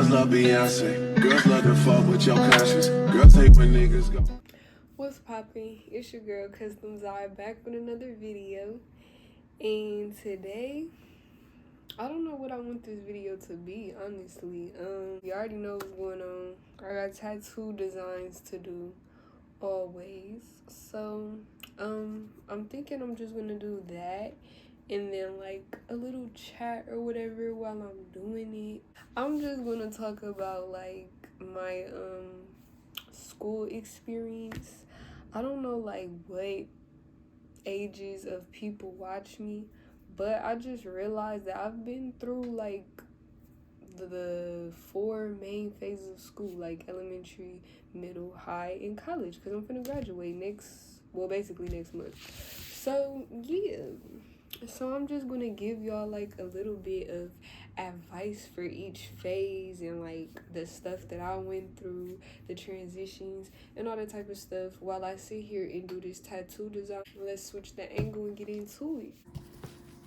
Girls love Beyonce. Girls love to fuck with your conscience. Girls hate when niggas go. What's poppin'? It's your girl Customs Eye back with another video. And today, I don't know what I want this video to be, honestly. You already know what's going on. I got tattoo designs to do always. So, I'm thinking I'm just gonna do that and then like a little chat or whatever while I'm doing it. I'm just gonna talk about like my school experience. I don't know like what ages of people watch me, but I just realized that I've been through like the four main phases of school, like elementary, middle, high, and college, because I'm finna graduate basically next month. So yeah, so I'm just gonna give y'all like a little bit of advice for each phase and like the stuff that I went through, the transitions and all that type of stuff while I sit here and do this tattoo design. Let's switch the angle and get into it.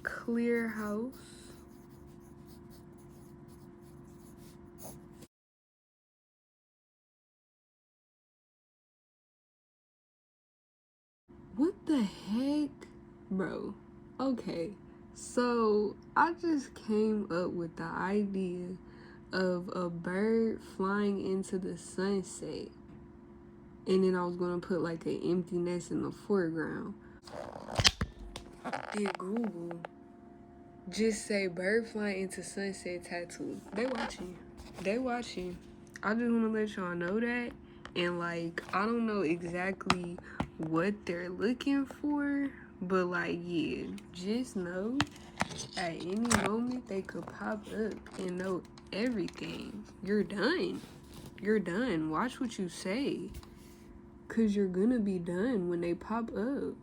Clear house. What the heck? Bro, okay. So I just came up with the idea of a bird flying into the sunset. And then I was gonna put like an empty nest in the foreground. Did Google just say bird flying into sunset tattoo? They watching. They watching. I just wanna let y'all know that. And like, I don't know exactly what they're looking for, but like, yeah, just know at any moment they could pop up and know everything. You're done. You're done. Watch what you say, cause you're gonna be done when they pop up.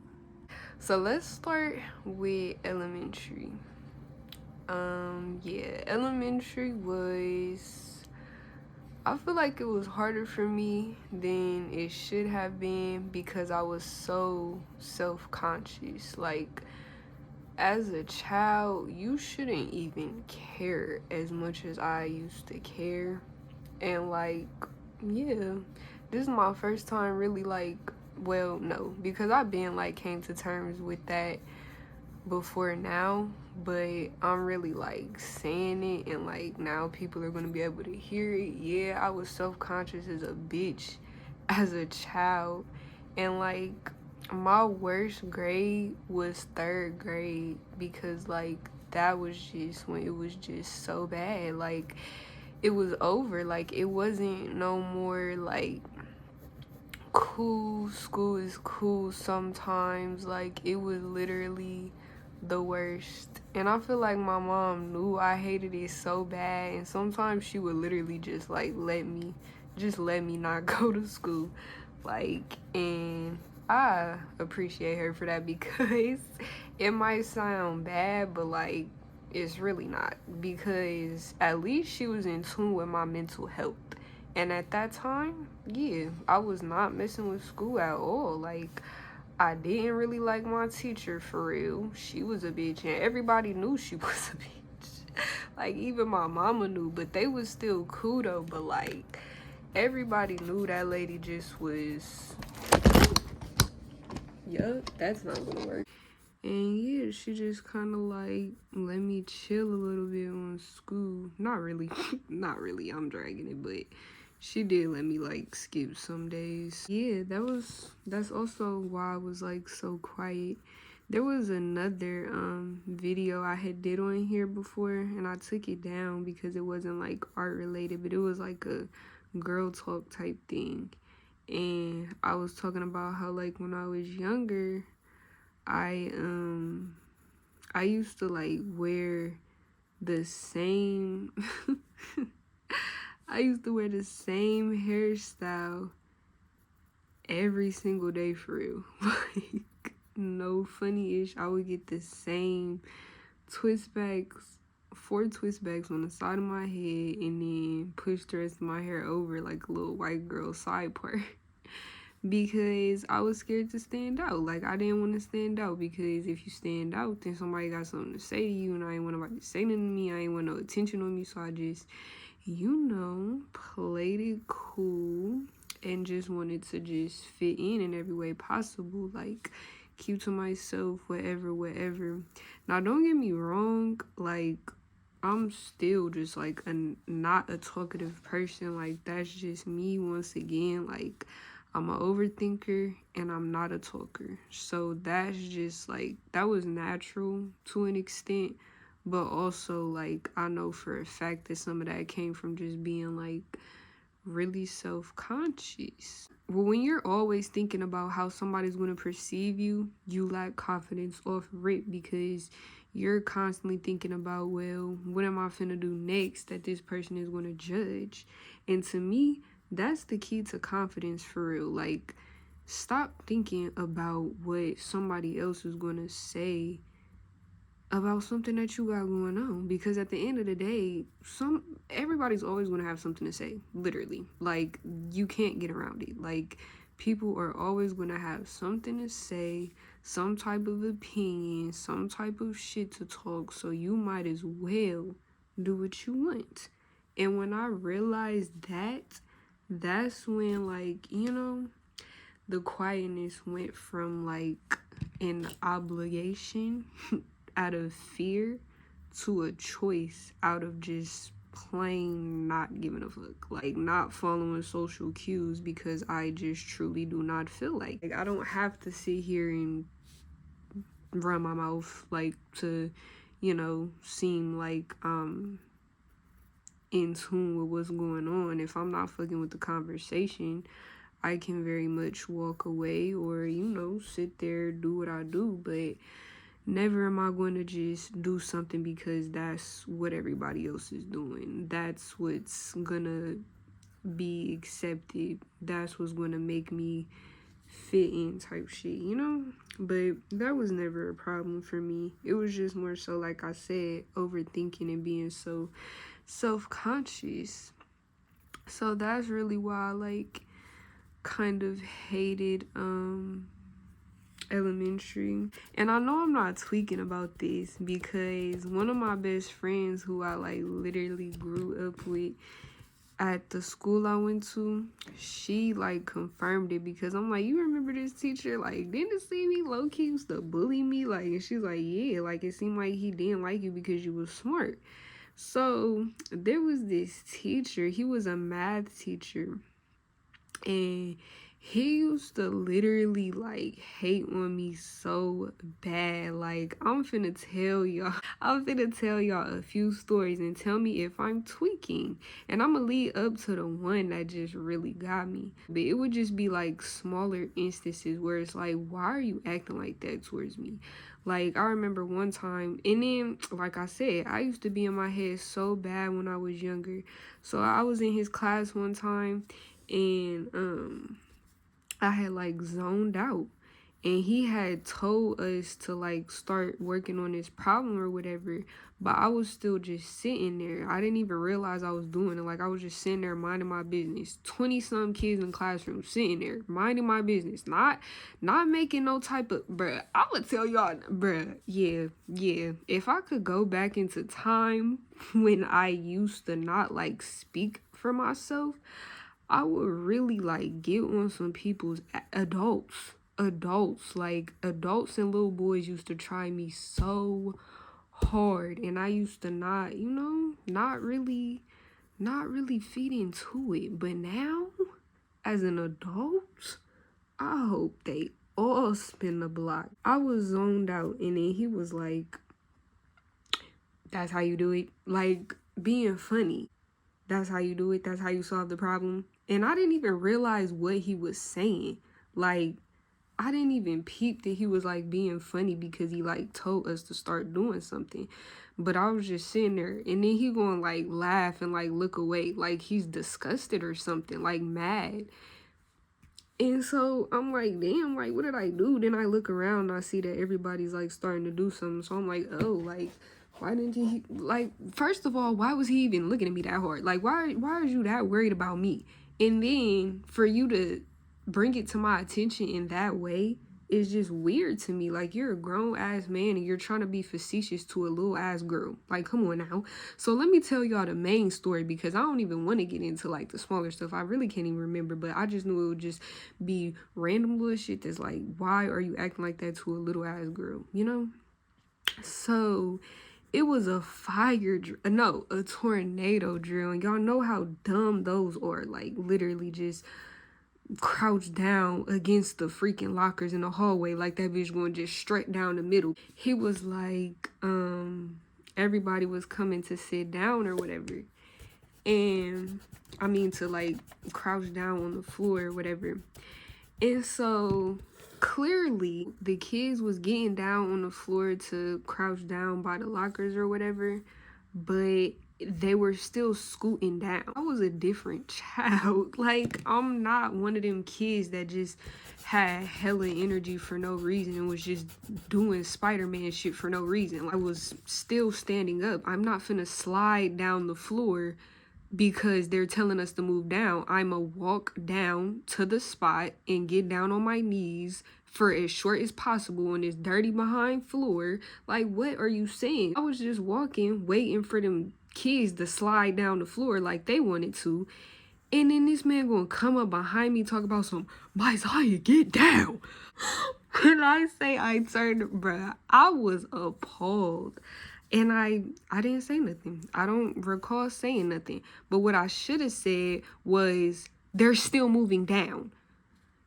So let's start with elementary. Yeah, elementary was, I feel like it was harder for me than it should have been because I was so self-conscious. Like, as a child, you shouldn't even care as much as I used to care. And like, yeah, this is my first time really like, well, no, because I've been like came to terms with that before now, but I'm really like saying it and like now people are gonna be able to hear it. Yeah, I was self-conscious as a bitch as a child, and like my worst grade was third grade because like that was just when it was just so bad. Like it was over. Like it wasn't no more like cool, school is cool sometimes. Like it was literally the worst. And I feel like my mom knew I hated it so bad, and sometimes she would literally just like let me not go to school. Like, and I appreciate her for that because it might sound bad, but like it's really not, because at least she was in tune with my mental health. And at that time, yeah, I was not messing with school at all. Like, I didn't really like my teacher for real. She was a bitch, and everybody knew she was a bitch. Like, even my mama knew, but they was still cool though. But like, everybody knew that lady just was, yup, that's not gonna work. And yeah, she just kind of like let me chill a little bit on school. Not really, not really, I'm dragging it, but she did let me like skip some days. Yeah, that's also why I was like so quiet. There was another video I had did on here before, and I took it down because it wasn't like art related, but it was like a girl talk type thing. And I was talking about how like when I was younger, I used to like wear the same I used to wear the same hairstyle every single day for real. Like, no funny-ish. I would get the same twist backs, 4 twist backs on the side of my head, and then push the rest of my hair over like a little white girl side part. Because I was scared to stand out. Like, I didn't want to stand out, because if you stand out, then somebody got something to say to you, and I ain't want nobody to say nothing to me. I ain't want no attention on me, so I just played it cool and just wanted to just fit in every way possible, like keep to myself, whatever. Now, don't get me wrong, like I'm still just like not a talkative person. Like that's just me once again. Like I'm an overthinker and I'm not a talker. So that's just like that was natural to an extent, but also like I know for a fact that some of that came from just being like really self-conscious. Well, when you're always thinking about how somebody's going to perceive you, you lack confidence off rip because you're constantly thinking about, well, what am I finna do next that this person is going to judge? And to me, that's the key to confidence for real. Like, stop thinking about what somebody else is going to say about something that you got going on, because at the end of the day, everybody's always going to have something to say, literally. Like, you can't get around it. Like, people are always going to have something to say, some type of opinion, some type of shit to talk, so you might as well do what you want. And when I realized that, that's when, like, the quietness went from like an obligation out of fear to a choice out of just plain not giving a fuck. Like not following social cues because I just truly do not feel like I don't have to sit here and run my mouth like to, seem like in tune with what's going on. If I'm not fucking with the conversation, I can very much walk away or, sit there, do what I do, but never am I going to just do something because that's what everybody else is doing. That's what's gonna be accepted. That's what's gonna make me fit in type shit, But that was never a problem for me. It was just more so, like I said, overthinking and being so self-conscious. So that's really why I like kind of hated elementary. And I know I'm not tweaking about this because one of my best friends who I like literally grew up with at the school I went to, she like confirmed it because I'm like, you remember this teacher? Like, didn't it seem he low-key used to bully me? Like, and she's like, yeah, like it seemed like he didn't like you because you was smart. So there was this teacher, he was a math teacher, and he used to literally like hate on me so bad. Like I'm finna tell y'all a few stories and tell me if I'm tweaking, and I'm gonna lead up to the one that just really got me. But it would just be like smaller instances where it's like, why are you acting like that towards me? Like I remember one time, and then like I said, I used to be in my head so bad when I was younger. So I was in his class one time, and I had like zoned out, and he had told us to like start working on this problem or whatever, but I was still just sitting there. I didn't even realize I was doing it. Like I was just sitting there minding my business. 20 some kids in the classroom sitting there minding my business, not making no type of, bruh, I would tell y'all, bruh, yeah, if I could go back into time when I used to not like speak for myself, I would really like get on some people's adults, like adults and little boys used to try me so hard, and I used to not really feed into it. But now as an adult, I hope they all spin the block. I was zoned out, and then he was like, that's how you do it, like being funny. That's how you do it. That's how you solve the problem. And I didn't even realize what he was saying. Like, I didn't even peep that he was like being funny because he like told us to start doing something. But I was just sitting there, and then he gonna like laugh and like look away like he's disgusted or something, like mad. And so I'm like, damn, like what did I do? Then I look around and I see that everybody's like starting to do something. So I'm like, oh, like why didn't he, like, first of all, why was he even looking at me that hard? Like, why are you that worried about me? And then for you to bring it to my attention in that way, is just weird to me. Like, you're a grown ass man and you're trying to be facetious to a little ass girl. Like, come on now. So let me tell y'all the main story, because I don't even want to get into like the smaller stuff. I really can't even remember, but I just knew it would just be random little shit that's like, why are you acting like that to a little ass girl, you know? So it was a a tornado drill, and y'all know how dumb those are. Like, literally just crouched down against the freaking lockers in the hallway, like that bitch going just straight down the middle. He was like, everybody was coming to sit down or whatever, and I mean to like crouch down on the floor or whatever. And so clearly the kids was getting down on the floor to crouch down by the lockers or whatever, but they were still scooting down. I was a different child. Like, I'm not one of them kids that just had hella energy for no reason and was just doing Spider-Man shit for no reason. I was still standing up. I'm not finna slide down the floor because they're telling us to move down. I'ma walk down to the spot and get down on my knees for as short as possible on this dirty behind floor. Like, what are you saying? I was just walking, waiting for them kids to slide down the floor like they wanted to. And then this man gonna come up behind me, talk about some, Messiah, get down. When I say I turned, bruh, I was appalled. And I didn't say nothing. I don't recall saying nothing. But what I should have said was, they're still moving down.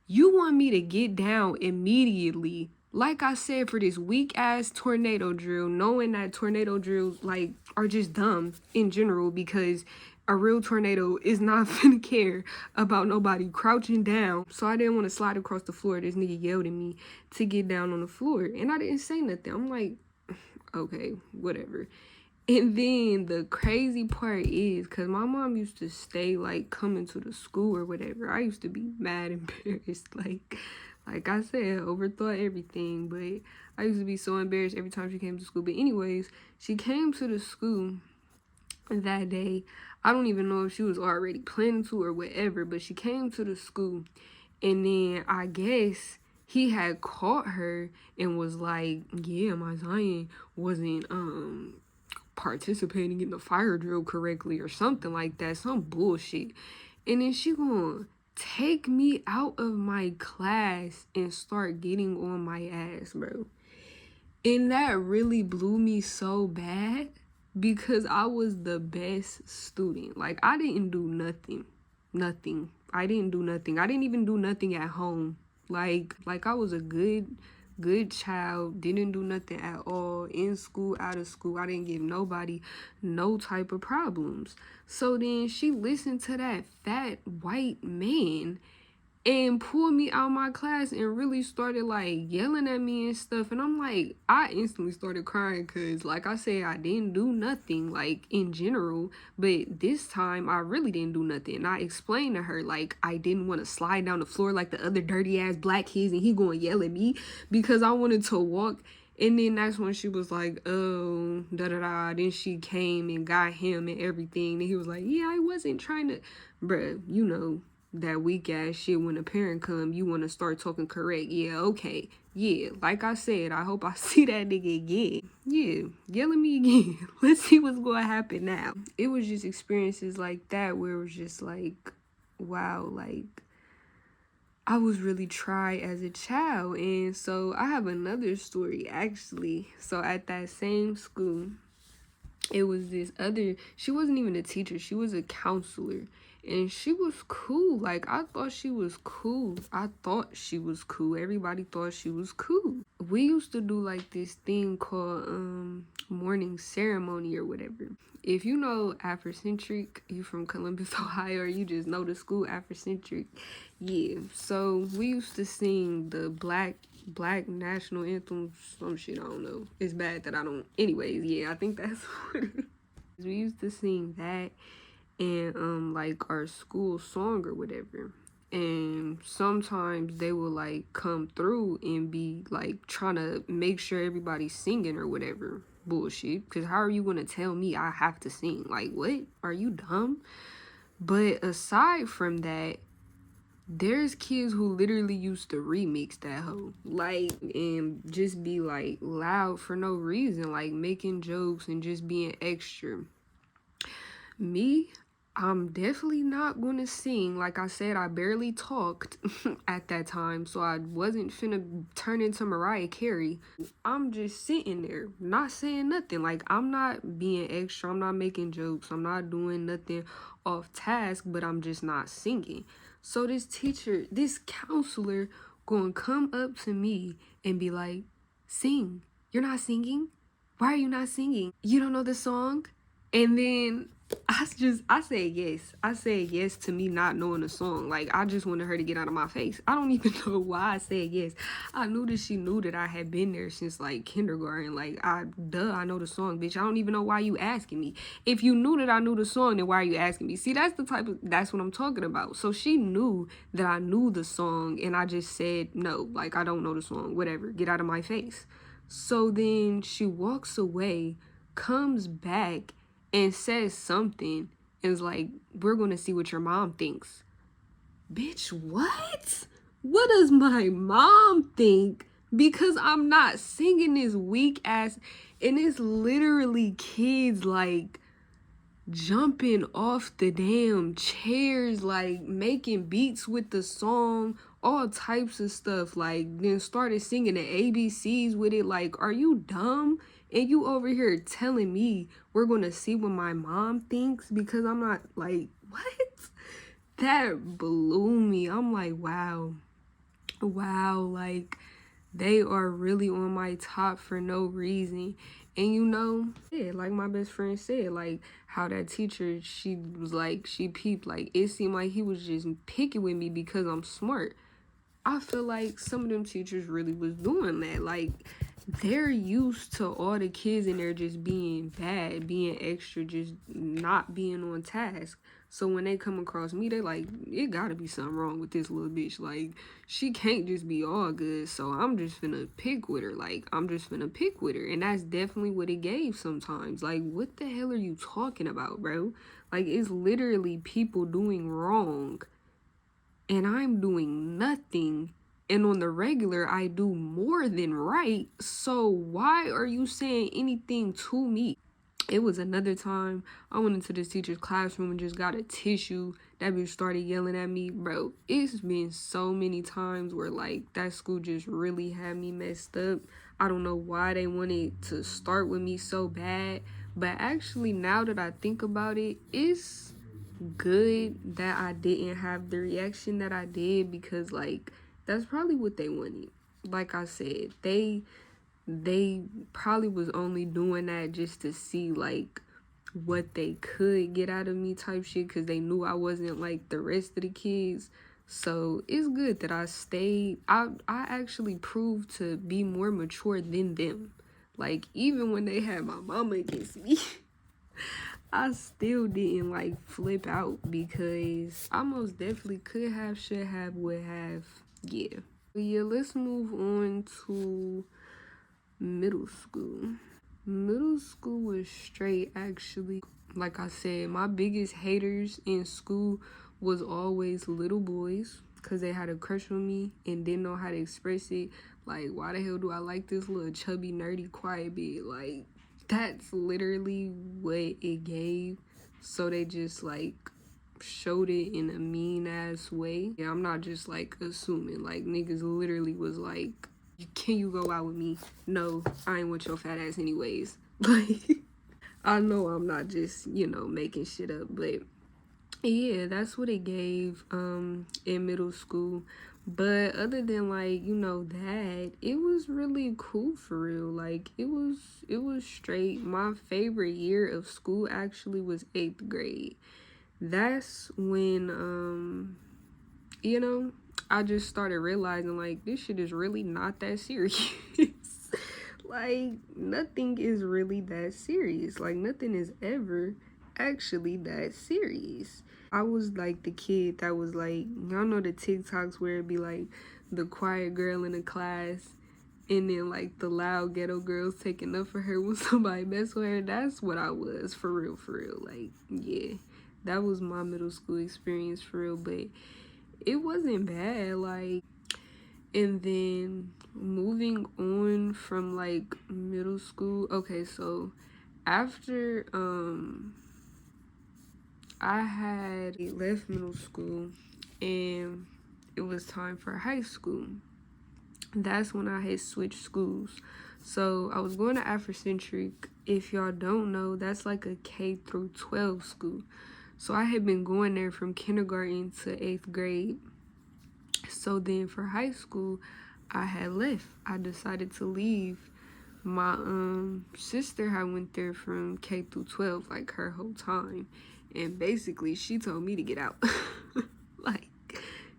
You want me to get down immediately, like I said, for this weak ass tornado drill, knowing that tornado drills like are just dumb in general, because a real tornado is not finna care about nobody crouching down. So I didn't want to slide across the floor. This nigga yelled at me to get down on the floor, and I didn't say nothing. I'm like, okay, whatever. And then the crazy part is, because my mom used to stay, like, coming to the school or whatever, I used to be mad embarrassed. Like I said, overthought everything. But I used to be so embarrassed every time she came to school. But anyways, she came to the school that day. I don't even know if she was already planning to or whatever, but she came to the school. And then I guess he had caught her and was like, yeah, my Zion wasn't, participating in the fire drill correctly or something like that, some bullshit. And then she gonna take me out of my class and start getting on my ass, bro. And that really blew me so bad, because I was the best student. Like, I didn't do nothing. I didn't do nothing. I didn't even do nothing at home. Like I was a good child, didn't do nothing at all, in school, out of school. I didn't give nobody no type of problems. So then she listened to that fat white man and pulled me out of my class and really started like yelling at me and stuff. And I'm like, I instantly started crying, because like I said, I didn't do nothing, like, in general. But this time I really didn't do nothing. And I explained to her, like, I didn't want to slide down the floor like the other dirty ass black kids and he gonna yell at me, because I wanted to walk. And then that's when she was like, oh, da-da-da. Then she came and got him and everything. And he was like, yeah, I wasn't trying to. Bruh, you know that weak ass shit, when a parent come, you want to start talking correct. Yeah, okay. Yeah, like I said, I hope I see that nigga again. Yeah, yell at me again. Let's see what's going to happen now. It was just experiences like that where it was just like, wow, like, I was really tried as a child. And so I have another story, actually. So at that same school, it was this other, she wasn't even a teacher, she was a counselor. And she was cool. Like, I thought she was cool. Everybody thought she was cool. We used to do like this thing called morning ceremony or whatever. If you know Afrocentric, you from Columbus, Ohio, or you just know the school Afrocentric, yeah. So we used to sing the black national anthem, some shit, I don't know. It's bad that I don't. Anyways, yeah, I think that's what it is. We used to sing that, and like our school song or whatever. And sometimes they will like come through and be like trying to make sure everybody's singing or whatever bullshit, because how are you gonna tell me I have to sing? Like, what? Are you dumb? But aside from that, There's kids who literally used to remix that hoe, like, and just be like loud for no reason, like making jokes and just being extra. Me, I'm definitely not gonna sing. Like I said, I barely talked at that time, so I wasn't finna turn into Mariah Carey. I'm just sitting there, not saying nothing. Like, I'm not being extra, I'm not making jokes, I'm not doing nothing off task, but I'm just not singing. So this teacher, this counselor, gonna come up to me and be like, sing. You're not singing? Why are you not singing? You don't know the song? And then I said yes. I said yes to me not knowing the song. Like, I just wanted her to get out of my face. I don't even know why I said yes. I knew that she knew that I had been there since like kindergarten. Like, I know the song, bitch. I don't even know why you asking me. If you knew that I knew the song, then why are you asking me? See, that's what I'm talking about. So she knew that I knew the song, and I just said no. Like, I don't know the song. Whatever. Get out of my face. So then she walks away, comes back, and says something, and is like, we're gonna see what your mom thinks. Bitch, what? What does my mom think? Because I'm not singing this weak ass, and it's literally kids like jumping off the damn chairs, like making beats with the song, all types of stuff, like then started singing the ABCs with it. Like, are you dumb? And you over here telling me we're gonna see what my mom thinks because I'm not, like, what? That blew me. I'm like, wow, like they are really on my top for no reason. And you know, yeah, like my best friend said, like how that teacher, she was like, she peeped, like it seemed like he was just picking with me because I'm smart. I feel like some of them teachers really was doing that. Like, they're used to all the kids in there just being bad, being extra, just not being on task. So when they come across me, they like, it gotta be something wrong with this little bitch. Like, she can't just be all good. So I'm just finna pick with her. Like, I'm just finna pick with her. And that's definitely what it gave sometimes. Like, what the hell are you talking about, bro? Like, it's literally people doing wrong, and I'm doing nothing, and on the regular I do more than right. So why are you saying anything to me? It was another time I went into this teacher's classroom and just got a tissue. That bitch started yelling at me. Bro, it's been so many times where like that school just really had me messed up. I don't know why they wanted to start with me so bad, but actually now that I think about it, it's good that I didn't have the reaction that I did, because like that's probably what they wanted. Like I said, they probably was only doing that just to see like what they could get out of me type shit, because they knew I wasn't like the rest of the kids. So it's good that I stayed. I actually proved to be more mature than them. Like, even when they had my mama against me, I still didn't like flip out, because I most definitely could have, should have, would have. Yeah. But yeah, let's move on to middle school. Middle school was straight, actually. Like I said, my biggest haters in school was always little boys, because they had a crush on me and didn't know how to express it. Like, why the hell do I like this little chubby, nerdy, quiet bitch? Like, that's literally what it gave. So they just like showed it in a mean ass way. Yeah, I'm not just like assuming. Like, niggas literally was like, can you go out with me? No, I ain't with your fat ass anyways. Like, I know I'm not just, you know, making shit up, but yeah, that's what it gave in middle school. But other than like, you know, that, it was really cool for real. Like, it was straight. My favorite year of school actually was 8th grade. That's when you know, I just started realizing like this shit is really not that serious. Like, nothing is really that serious. Like, nothing is ever actually that serious. I was like the kid that was like, y'all know the TikToks where it'd be like the quiet girl in the class, and then like the loud ghetto girls taking up for her when somebody mess with her. That's what I was, for real, for real. Like, yeah, that was my middle school experience for real. But it wasn't bad. And then moving on from like middle school. Okay, so after I had left middle school and it was time for high school. That's when I had switched schools. So I was going to Afrocentric. If y'all don't know, that's like a K through 12 school. So I had been going there from kindergarten to 8th grade. So then for high school, I had left. I decided to leave. My sister had went there from K through 12 like her whole time. And basically she told me to get out. Like,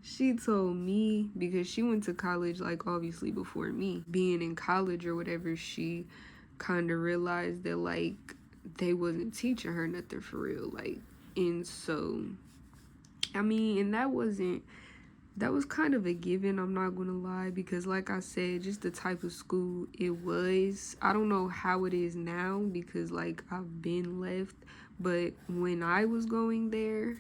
she told me, because she went to college like obviously before me. Being in college or whatever, she kind of realized that like they wasn't teaching her nothing for real. Like, and so I mean, and that was kind of a given, I'm not gonna lie, because like I said, just the type of school it was. I don't know how it is now because like I've been left, but when I was going there,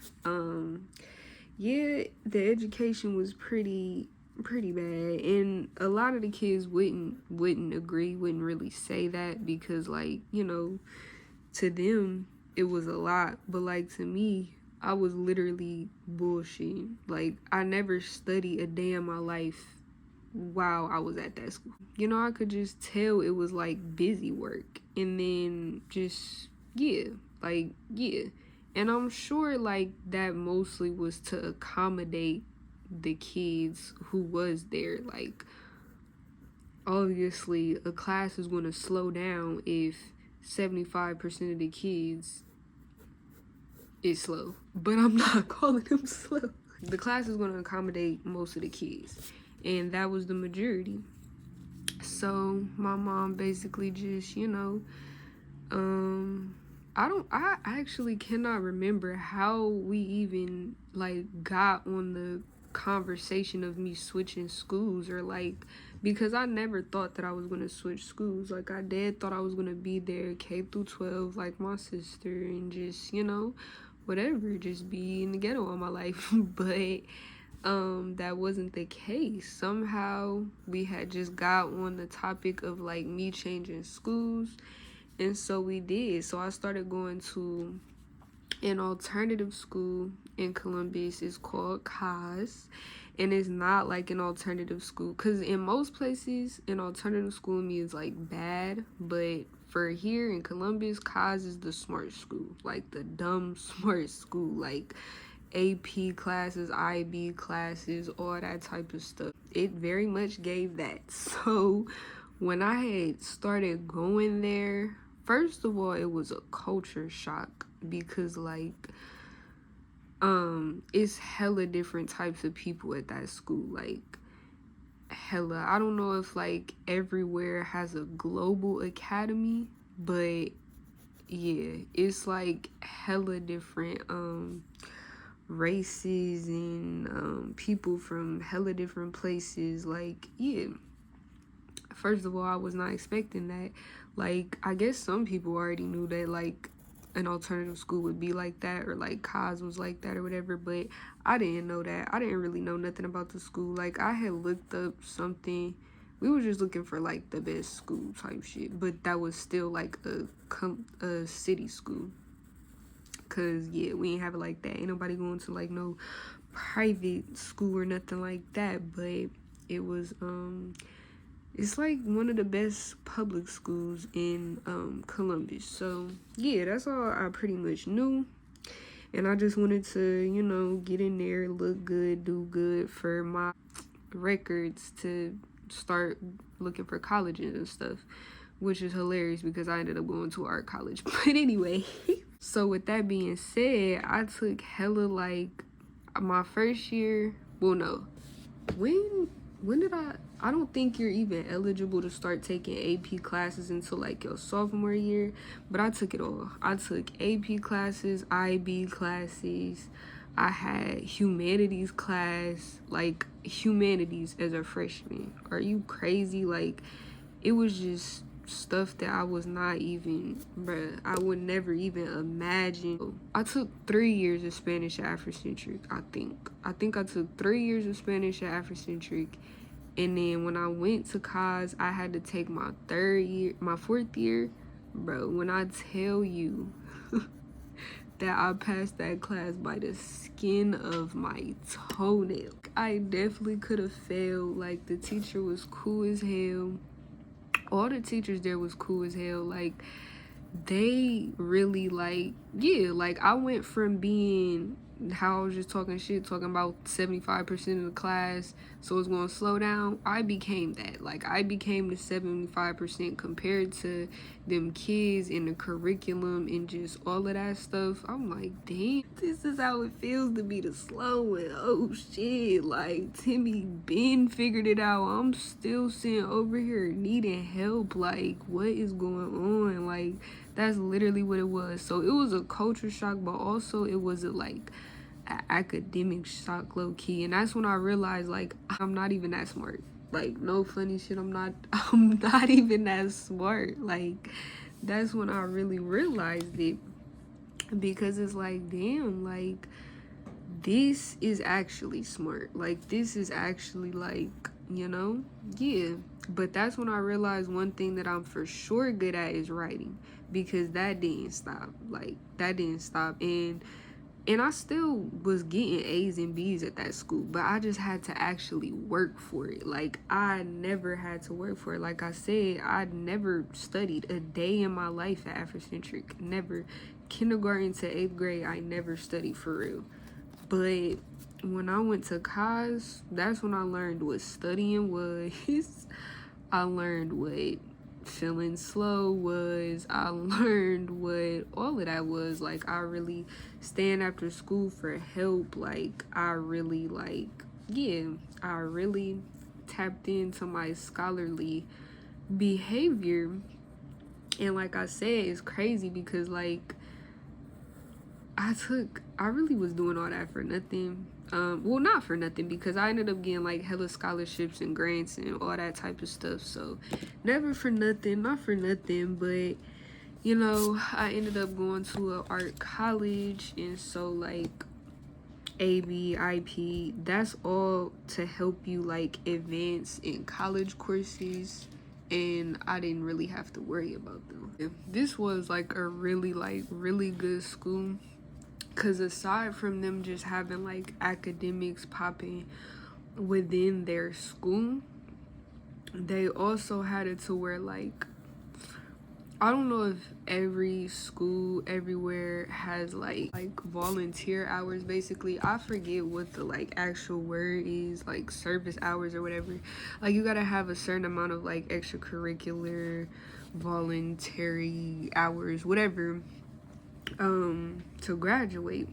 yeah, the education was pretty bad, and a lot of the kids wouldn't agree, wouldn't really say that because like, you know, to them it was a lot, but like to me, I was literally bullshitting. Like, I never studied a day in my life while I was at that school. You know, I could just tell it was like busy work, and then just yeah. And I'm sure like that mostly was to accommodate the kids who was there. Like, obviously a class is going to slow down if 75% of the kids is slow, but I'm not calling them slow. The class is going to accommodate most of the kids, and that was the majority. So my mom basically just, you know, I actually cannot remember how we even like got on the conversation of me switching schools, or like, because I never thought that I was gonna switch schools. Like, I did thought I was gonna be there K through 12 like my sister, and just, you know, whatever, just be in the ghetto all my life. But that wasn't the case. Somehow we had just got on the topic of like me changing schools, and so we did. So I started going to an alternative school in Columbus. It's called Cos, and it's not like an alternative school, because in most places an alternative school means like bad, but for here in Columbus, Cos is the smart school, like the dumb smart school, like AP classes, IB classes, all that type of stuff. It very much gave that. So when I had started going there, first of all, it was a culture shock because like it's hella different types of people at that school. Like, hella. I don't know if like everywhere has a global academy, but yeah, it's like hella different races and people from hella different places. Like, yeah, first of all, I was not expecting that. Like, I guess some people already knew that like an alternative school would be like that, or like Cos was like that or whatever, but I didn't know that. I didn't really know nothing about the school. Like, I had looked up something. We were just looking for like the best school type shit, but that was still like a city school. Cause yeah, we ain't have it like that. Ain't nobody going to like no private school or nothing like that. But it was it's like one of the best public schools in Columbus. So yeah, that's all I pretty much knew. And I just wanted to, you know, get in there, look good, do good for my records to start looking for colleges and stuff, which is hilarious because I ended up going to art college. But anyway, so with that being said, I took hella like my first year. Well, no, when did I don't think you're even eligible to start taking AP classes until like your sophomore year, but I took it all. I took AP classes, IB classes, I had humanities class, like humanities as a freshman. Are you crazy? Like, it was just stuff that I was not even, bruh, I would never even imagine. I took 3 years of Spanish at Afrocentric, I think. I took 3 years of Spanish at Afrocentric. And then when I went to Cos, I had to take my 4th year. Bro, when I tell you that I passed that class by the skin of my toenail, I definitely could have failed. Like, the teacher was cool as hell. All the teachers there was cool as hell. Like, they really, like, yeah, like, I went from being how I was just talking shit, talking about 75% of the class, so it's gonna slow down. I became that. Like, I became the 75% compared to them kids in the curriculum and just all of that stuff. I'm like, damn, this is how it feels to be the slow one. Oh shit, like, Timmy Ben figured it out. I'm still sitting over here needing help. Like, what is going on? Like, that's literally what it was. So it was a culture shock, but also it was a, like, academic shock, low key. And that's when I realized, like, I'm not even that smart. Like, no funny shit, I'm not even that smart. Like, that's when I really realized it, because it's like, damn, like, this is actually smart. Like, this is actually, like, you know, yeah. But that's when I realized one thing that I'm for sure good at is writing, because that didn't stop. Like, that didn't stop. And I still was getting A's and B's at that school, but I just had to actually work for it. Like, I never had to work for it. Like I said, I never studied a day in my life at Afrocentric. Never. Kindergarten to 8th grade, I never studied for real. But when I went to Cos, that's when I learned what studying was. I learned what feeling slow was. I learned what all of that was. Like, I really stand after school for help. Like, I really, like, yeah, I really tapped into my scholarly behavior. And like I said, it's crazy because, like, I really was doing all that for nothing. Well, not for nothing, because I ended up getting, like, hella scholarships and grants and all that type of stuff. So never for nothing, not for nothing. But, you know, I ended up going to an art college, and so, like, AB, IP, that's all to help you, like, advance in college courses, and I didn't really have to worry about them. This was, like, a really, like, really good school. Because aside from them just having, like, academics popping within their school, they also had it to where, like, I don't know if every school everywhere has, like volunteer hours, basically. I forget what the, like, actual word is, like, service hours or whatever. Like, you gotta have a certain amount of, like, extracurricular, voluntary hours, whatever, to graduate.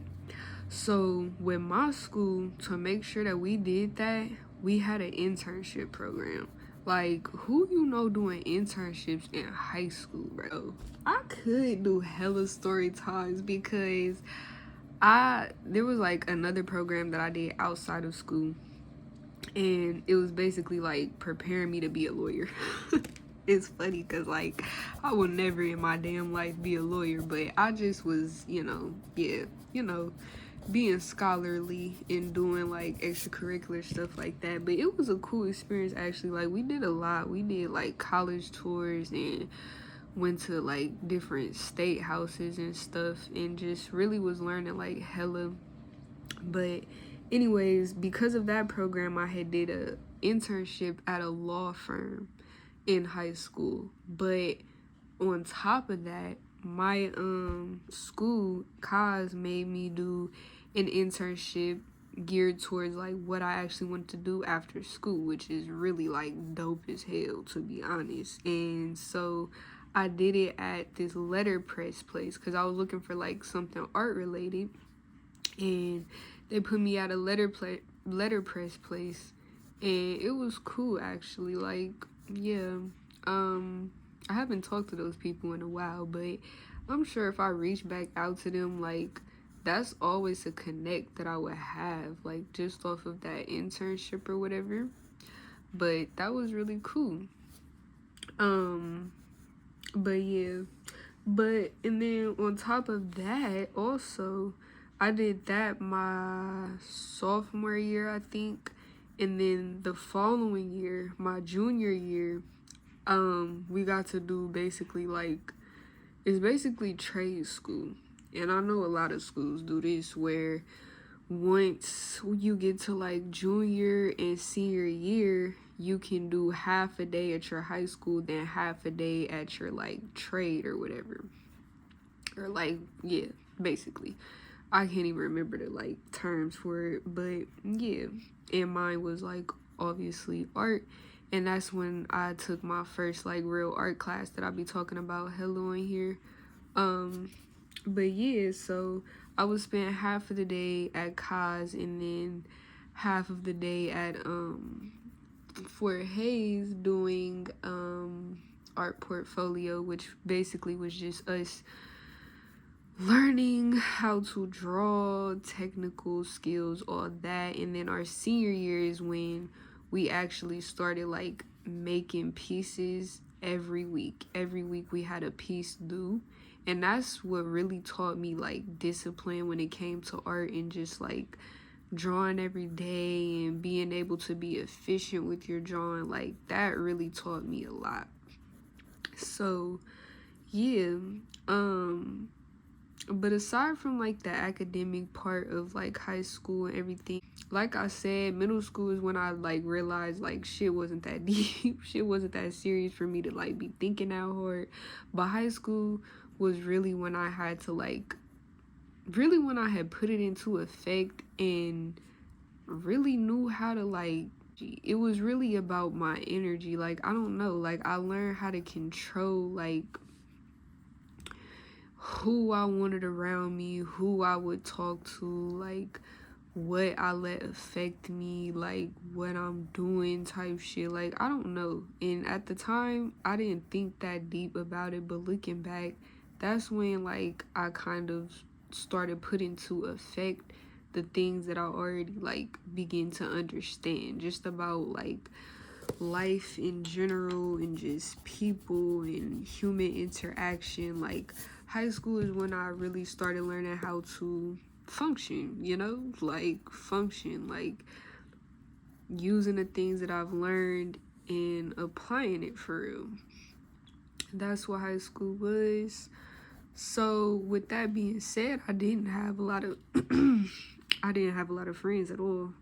So with my school, to make sure that we did that, we had an internship program. Like, who you know doing internships in high school, bro? I could do hella story times, because there was, like, another program that I did outside of school, and it was basically, like, preparing me to be a lawyer. It's funny because, like, I will never in my damn life be a lawyer, but I just was, you know, yeah, you know, being scholarly and doing, like, extracurricular stuff like that. But it was a cool experience, actually. Like, we did a lot. We did, like, college tours and went to, like, different state houses and stuff, and just really was learning, like, hella. But anyways, because of that program, I had did a internship at a law firm in high school. But on top of that, my school, Cos, made me do an internship geared towards, like, what I actually want to do after school, which is really, like, dope as hell, to be honest. And so I did it at this letterpress place, because I was looking for, like, something art related, and they put me at a letterpress place, and it was cool, actually. Like, yeah, I haven't talked to those people in a while, but I'm sure if I reach back out to them, like, that's always a connect that I would have, like, just off of that internship or whatever. But that was really cool. But yeah, but and then on top of that, also, I did that my sophomore year, I think, and then the following year, my junior year, we got to do basically like it's basically trade school, and I know a lot of schools do this where once you get to like junior and senior year, you can do half a day at your high school, then half a day at your like trade or whatever. Or like, yeah, basically. I can't even remember the like terms for it, but yeah. And mine was like obviously art. And that's when I took my first like real art class that I'll be talking about hello in here. But yeah, so I would spend half of the day at Kaz and then half of the day at Fort Hayes doing art portfolio, which basically was just us learning how to draw, technical skills, all that. And then our senior year is when we actually started like making pieces every week. Every week we had a piece due. And that's what really taught me like discipline when it came to art and just like drawing every day and being able to be efficient with your drawing. Like that really taught me a lot. So yeah, but aside from like the academic part of like high school and everything, like I said, middle school is when I like realized like shit wasn't that deep, shit wasn't that serious for me to like be thinking that hard. But high school was really when I had to like, really when I had put it into effect and really knew how to like, it was really about my energy. Like, I don't know, like I learned how to control like who I wanted around me, who I would talk to, like what I let affect me, like what I'm doing type shit. Like I don't know. And at the time I didn't think that deep about it, but looking back, that's when like I kind of started putting to effect the things that I already like begin to understand just about like life in general and just people and human interaction. Like high school is when I really started learning how to function, you know, like function, like using the things that I've learned and applying it for real. That's what high school was. So with that being said, I didn't have a lot of I didn't have a lot of friends at all.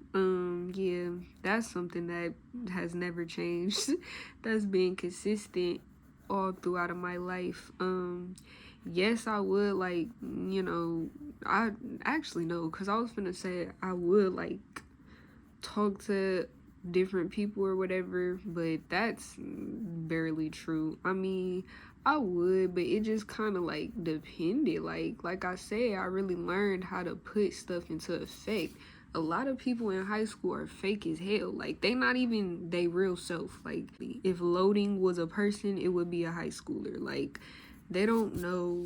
Yeah, that's something that has never changed. That's been consistent all throughout of my life. Yes, I would like, you know, I actually know, cause I was gonna say I would like talk to different people or whatever, but that's barely true. I mean, I would, but it just kind of like depended. Like I said, I really learned how to put stuff into effect. A lot of people in high school are fake as hell. Like they not even they real self. Like if loading was a person, it would be a high schooler. Like they don't know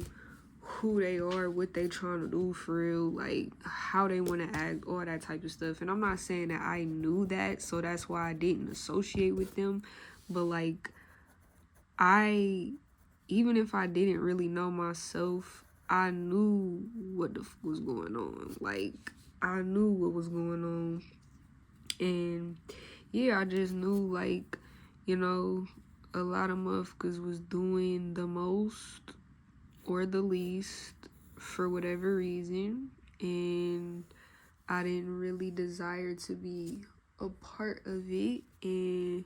who they are, what they trying to do for real, like how they want to act, all that type of stuff. And I'm not saying that I knew that, so that's why I didn't associate with them. But like I, even if I didn't really know myself, I knew what the fuck was going on. Like I knew what was going on. And yeah, I just knew like, you know, a lot of motherfuckers was doing the most or the least for whatever reason, and I didn't really desire to be a part of it. And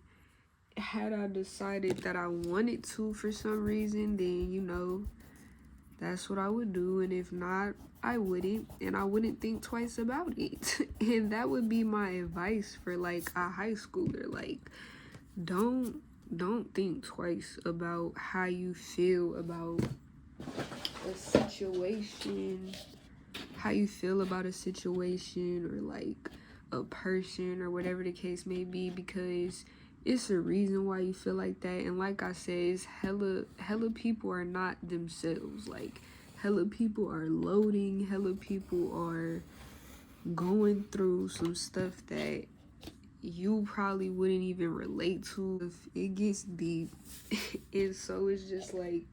had I decided that I wanted to for some reason, then you know that's what I would do. And if not, I wouldn't, and I wouldn't think twice about it. And that would be my advice for like a high schooler. Like don't think twice about how you feel about a situation, how you feel about a situation or like a person or whatever the case may be, because it's a reason why you feel like that. And like I said, it's hella people are not themselves. Like hella people are loading, hella people are going through some stuff that you probably wouldn't even relate to. If it gets deep. And so it's just like,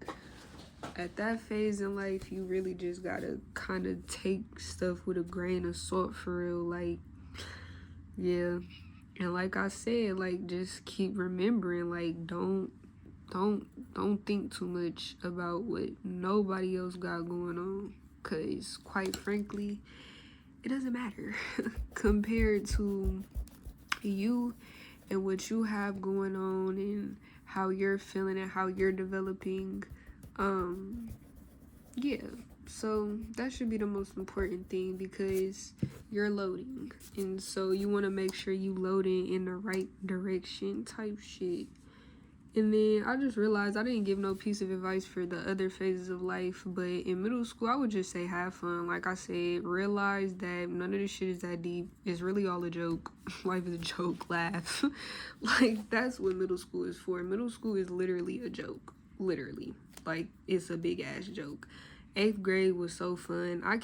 at that phase in life, you really just gotta kind of take stuff with a grain of salt for real. Like, yeah. And like I said, like, just keep remembering, like, don't think too much about what nobody else got going on, because quite frankly, it doesn't matter compared to you and what you have going on and how you're feeling and how you're developing. Yeah, so that should be the most important thing, because you're loading, and so you want to make sure you loading in the right direction type shit. And then I just realized I didn't give no piece of advice for the other phases of life, but in middle school, I would just say have fun. Like I said, realize that none of this shit is that deep. It's really all a joke. Life is a joke. Laugh. Like, that's what middle school is for. Middle school is literally a joke. Literally. Like, it's a big ass joke. 8th grade was so fun. I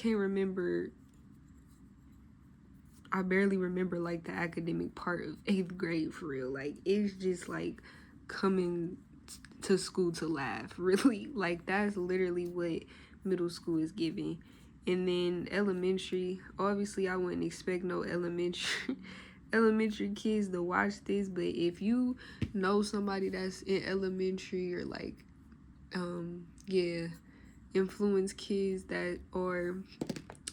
barely remember like the academic part of 8th grade for real. Like, it's just like coming to school to laugh, really. Like, that's literally what middle school is giving. And then elementary, obviously I wouldn't expect no elementary kids to watch this, but if you know somebody that's in elementary, or like influence kids that are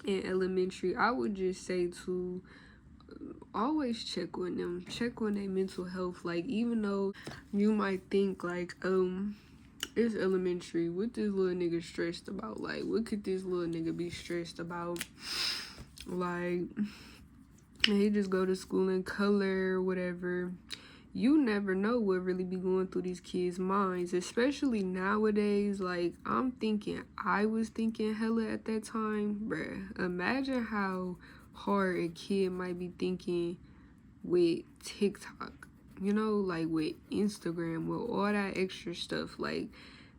in elementary, I would just say to always check on them, check on their mental health. Like, even though you might think like, it's elementary, what this little nigga stressed about? Like, what could this little nigga be stressed about? Like, he just go to school in color or whatever. You never know what really be going through these kids' minds, especially nowadays. Like, I was thinking hella at that time, bruh. Imagine how hard a kid might be thinking with TikTok, you know, like with Instagram, with all that extra stuff. Like,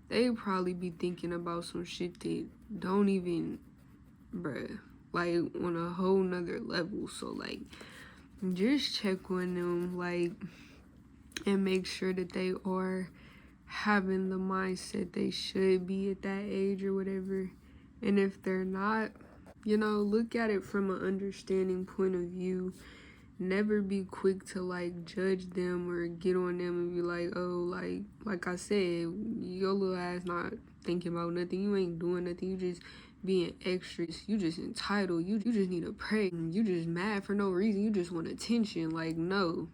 they probably be thinking about some shit that don't even, bruh, like on a whole nother level. So like, just check on them, like, and make sure that they are having the mindset they should be at that age or whatever. And if they're not, you know, look at it from an understanding point of view. Never be quick to like judge them or get on them and be like, oh, like I said, your little ass not thinking about nothing. You ain't doing nothing. You just being extra. You just entitled. You just need to pray. You just mad for no reason. You just want attention. Like, no.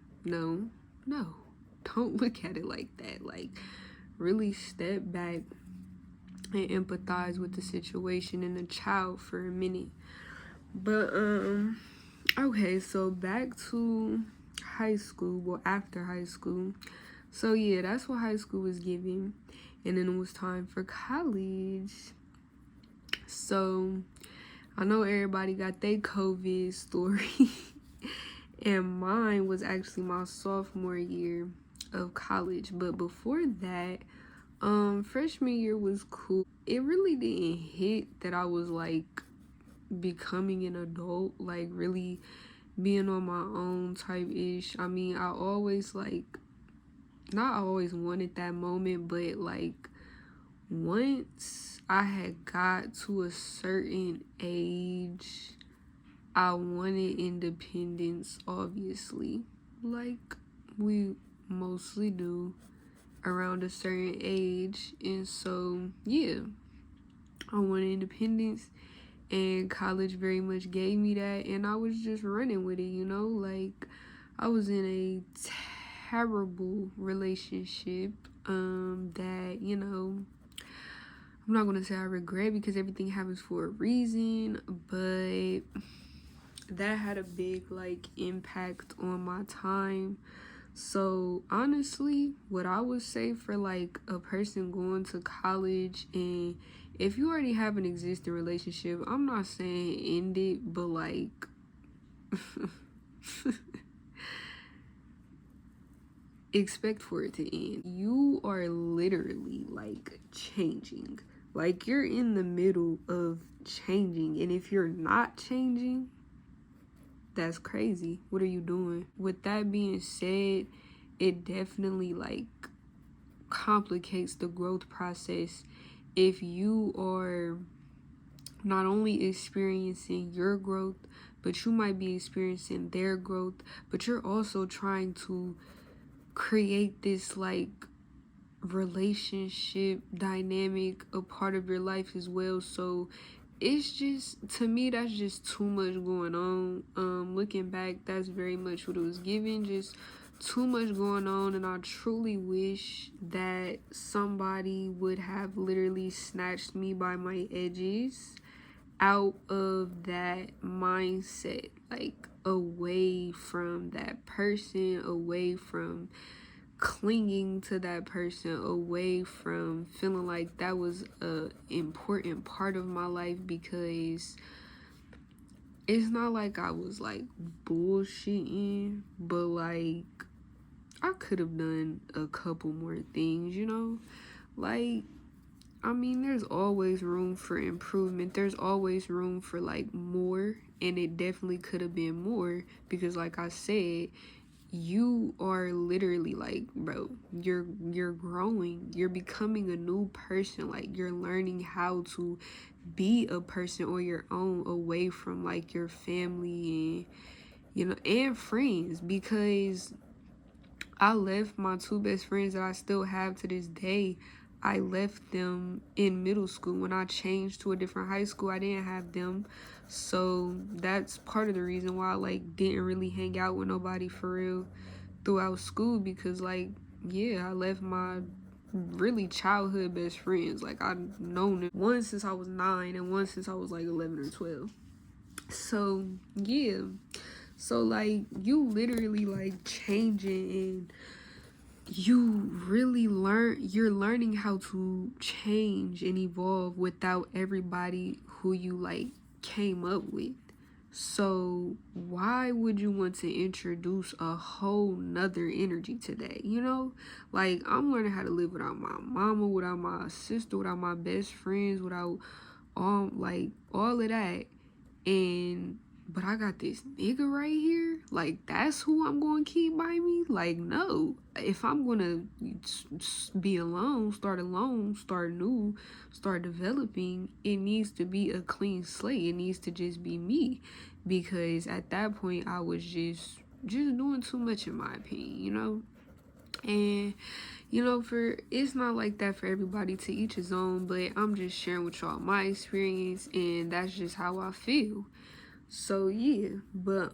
Don't look at it like that. Like, really step back and empathize with the situation and the child for a minute. But okay, so back to high school. Well, after high school. So yeah, that's what high school was giving. And then it was time for college. So I know everybody got their COVID story. And mine was actually my sophomore year of college. But before that, freshman year was cool. It really didn't hit that I was like becoming an adult, like really being on my own type ish. I mean, I always like, not always wanted that moment, but like once I had got to a certain age, I wanted independence, obviously, like we mostly do around a certain age. And so yeah, I wanted independence, and college very much gave me that, and I was just running with it, you know. Like, I was in a terrible relationship that, you know, I'm not gonna say I regret, because everything happens for a reason, but that had a big like impact on my time. So honestly, what I would say for like a person going to college, and if you already have an existing relationship, I'm not saying end it, but like expect for it to end. You are literally like changing. Like, you're in the middle of changing, and if you're not changing, that's crazy. What are you doing? With that being said, it definitely like complicates the growth process if you are not only experiencing your growth, but you might be experiencing their growth, but you're also trying to create this like relationship dynamic a part of your life as well. So it's just, to me, that's just too much going on. Looking back, that's very much what it was given, just too much going on. And I truly wish that somebody would have literally snatched me by my edges out of that mindset, like away from that person, away from clinging to that person, away from feeling like that was a important part of my life, because it's not like I was like bullshitting, but like I could have done a couple more things, you know? Like, I mean, there's always room for improvement. There's always room for like more, and it definitely could have been more, because like I said, you are literally like, bro, you're growing, you're becoming a new person. Like, you're learning how to be a person on your own, away from like your family and, you know, and friends. Because I left my two best friends that I still have to this day. I left them in middle school. When I changed to a different high school, I didn't have them. So that's part of the reason why I like didn't really hang out with nobody for real throughout school, because like, yeah, I left my really childhood best friends. Like, I've known them, one since I was 9 and one since I was like 11 or 12. So yeah, so like, you literally like changing, and you're learning how to change and evolve without everybody who you like came up with. So why would you want to introduce a whole nother energy to that? You know, like, I'm learning how to live without my mama, without my sister, without my best friends, without like all of that. And but I got this nigga right here. Like, that's who I'm going to keep by me? Like, no. If I'm going to be alone, start new, start developing, it needs to be a clean slate. It needs to just be me. Because at that point, I was just doing too much, in my opinion, you know? And, you know, it's not like that for everybody, to each his own, but I'm just sharing with y'all my experience, and that's just how I feel. So yeah, but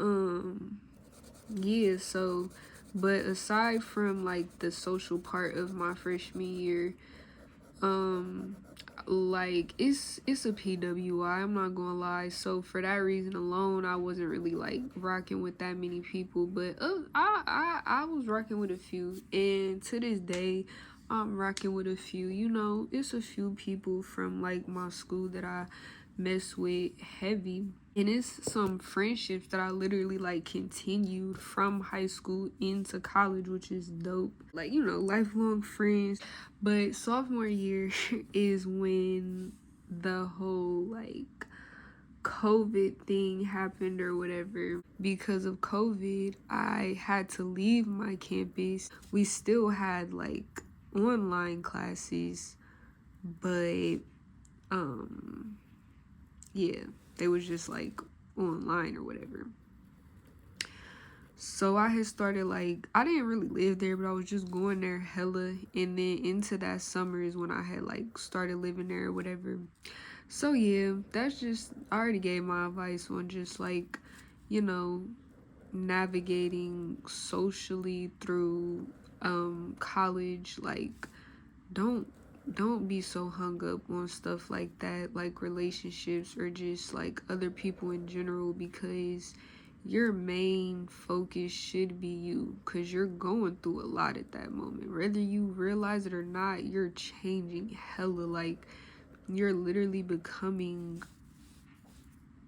but aside from like the social part of my freshman year, like, it's a PWI, I'm not gonna lie. So for that reason alone, I wasn't really like rocking with that many people, but I was rocking with a few, and to this day I'm rocking with a few. You know, it's a few people from like my school that I mess with heavy, and it's some friendships that I literally like continued from high school into college, which is dope. Like, you know, lifelong friends. But sophomore year is when the whole like COVID thing happened or whatever. Because of COVID, I had to leave my campus. We still had like online classes, but yeah, they was just like online or whatever. So I had started, like, I didn't really live there, but I was just going there hella. And then into that summer is when I had like started living there or whatever. So yeah, that's just, I already gave my advice on just like, you know, navigating socially through college. Like, don't be so hung up on stuff like that, like relationships or just like other people in general, because your main focus should be you, because you're going through a lot at that moment. Whether you realize it or not, you're changing hella. Like, you're literally becoming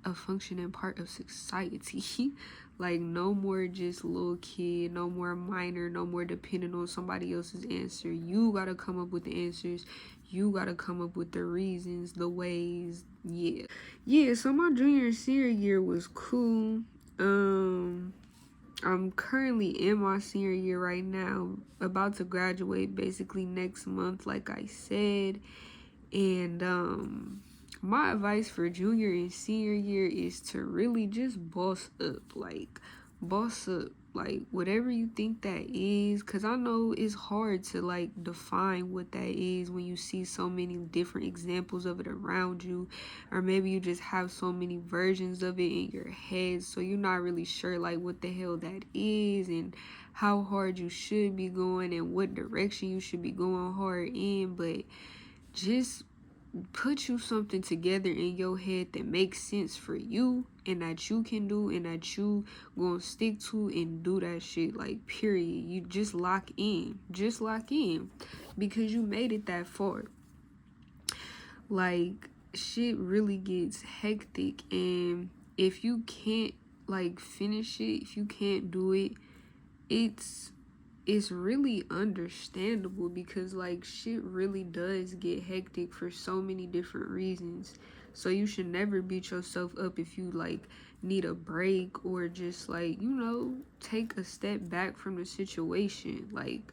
a functioning part of society. Like, no more just little kid, no more minor, no more depending on somebody else's answer. You gotta come up with the answers. You gotta come up with the reasons, the ways. Yeah, so my junior and senior year was cool. currently in my senior year right now, about to graduate basically next month, like I said. And my advice for junior and senior year is to really just boss up, like whatever you think that is, because I know it's hard to like define what that is when you see so many different examples of it around you, or maybe you just have so many versions of it in your head, so you're not really sure like what the hell that is and how hard you should be going and what direction you should be going hard in. But just put you something together in your head that makes sense for you and that you can do and that you gonna stick to and do that shit, like period. You just lock in because you made it that far. Like shit really gets hectic, and if you can't like finish it, if you can't do it, it's really understandable, because like shit really does get hectic for so many different reasons. So you should never beat yourself up if you like need a break, or just like, you know, take a step back from the situation. Like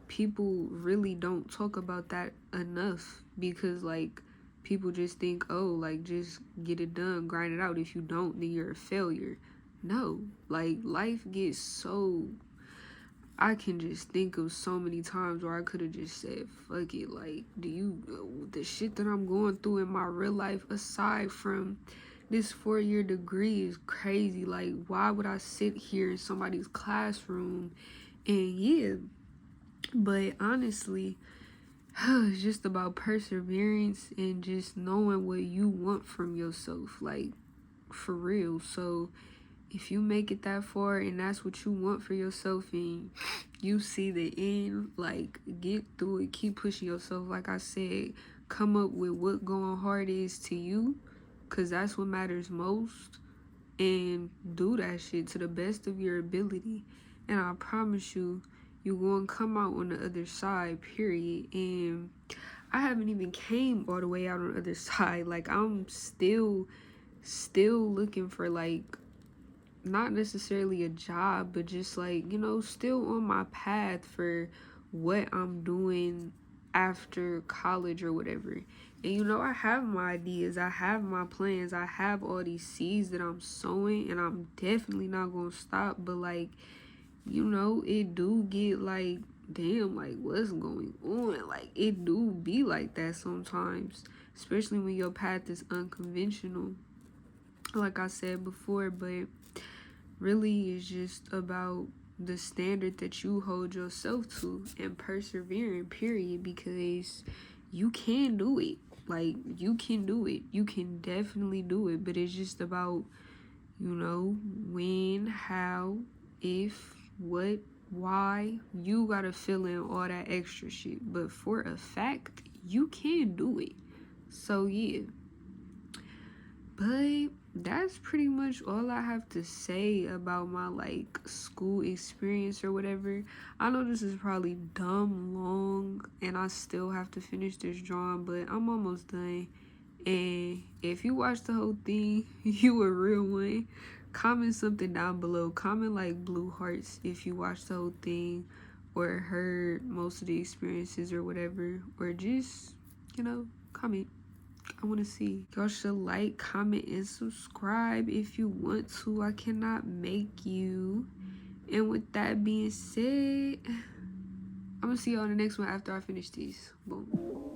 people really don't talk about that enough, because like people just think, oh, like just get it done, grind it out. If you don't, then you're a failure. No, like life gets so, I can just think of so many times where I could have just said, fuck it. Like, the shit that I'm going through in my real life, aside from this 4-year degree, is crazy. Like, why would I sit here in somebody's classroom? And yeah, but honestly, it's just about perseverance and just knowing what you want from yourself, like, for real. So if you make it that far and that's what you want for yourself and you see the end, like get through it, keep pushing yourself. Like I said, come up with what going hard is to you, because that's what matters most, and do that shit to the best of your ability. And I promise you, you're going to come out on the other side, period. And I haven't even came all the way out on the other side. Like I'm still looking for like, not necessarily a job, but just like, you know, still on my path for what I'm doing after college or whatever. And you know, I have my ideas, I have my plans, I have all these seeds that I'm sowing, and I'm definitely not gonna stop. But like, you know, it do get like, damn, like what's going on? Like it do be like that sometimes, especially when your path is unconventional, like I said before. But really is just about the standard that you hold yourself to and persevering, period, because you can do it. Like you can do it, you can definitely do it. But it's just about, you know, when, how, if, what, why. You gotta fill in all that extra shit, but for a fact you can do it. So yeah, but that's pretty much all I have to say about my like school experience or whatever. I know this is probably dumb long and I still have to finish this drawing, but I'm almost done. And if you watched the whole thing, you a real one. Comment something down below. Comment like blue hearts if you watched the whole thing or heard most of the experiences or whatever, or just, you know, comment. I want to see. Y'all should like, comment, and subscribe if you want to. I cannot make you. And with that being said, I'm going to see y'all in the next one after I finish these. Boom.